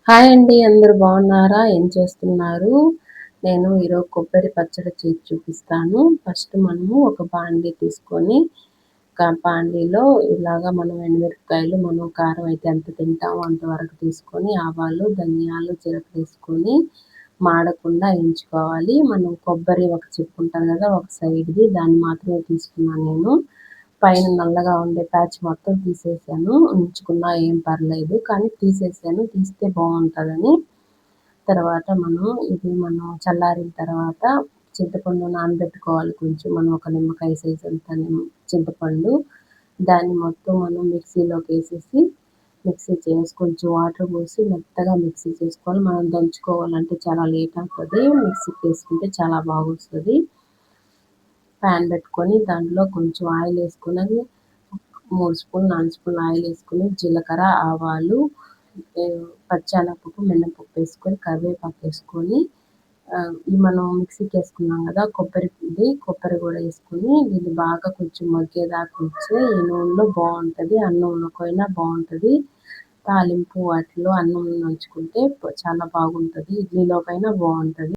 Hi అండి. అందరూ బాగున్నారా? ఏం చేస్తున్నారు? నేను ఈరోజు కొబ్బరి పచ్చడి చేసి చూపిస్తాను. ఫస్ట్ మనము ఒక బాండీ తీసుకొని, బాండీలో ఇలాగా మనం ఎండుమిరపకాయలు, మనం కారం అయితే ఎంత తింటామో అంతవరకు తీసుకొని, ఆవాలు, ధనియాలు, జీలకర్ర వేసుకొని మాడకుండా ఎంచుకోవాలి. మనం కొబ్బరి ఒక చిప్పు ఉంటుంది కదా, ఒక సైడ్‌ది దాన్ని మాత్రమే తీసుకున్నాను నేను. పైన నల్లగా ఉండే ప్యాచ్ మొత్తం తీసేసాను. ఉంచుకున్నా ఏం పర్లేదు. కానీ తీసేసాను. తీస్తే బావుంటదని. తర్వాత మనం చల్లారిన తర్వాత చింతపండు నానబెట్టుకోవాలి కొంచెం. మనం ఒక నిమ్మకాయ సైజ్ అంత చింతపండు. దాన్ని మొత్తం మనం మిక్సీలోకేసేసి కొంచెం వాటర్ పోసి మెత్తగా మిక్సీ చేసుకోవాలి. మనం దంచుకోవాలంటే చాలా లేట్ అవుతది. మిక్సీకేసుకుంటే చాలా బాగొస్తది. ప్యాన్ పెట్టుకొని దాంట్లో కొంచెం ఆయిల్ వేసుకొని 3 స్పూన్లు, 4 స్పూన్లు ఆయిల్ వేసుకొని జీలకర్ర, ఆవాలు, పచ్చెనపప్పు, మినపప్పు వేసుకొని కరివేపాకు వేసుకొని ఈ మనం మిక్సీకి వేసుకున్నాం కదా కొబ్బరి కూడా వేసుకొని దీన్ని బాగా కొంచెం మగ్గేదాకా ఉంచితే ఈ నూనెలో బాగుంటుంది. అన్నంలోకైనా బాగుంటుంది. తాలింపు వాటిలో అన్నం నంచుకుంటే చాలా బాగుంటుంది. ఇడ్లీలోకైనా బాగుంటుంది.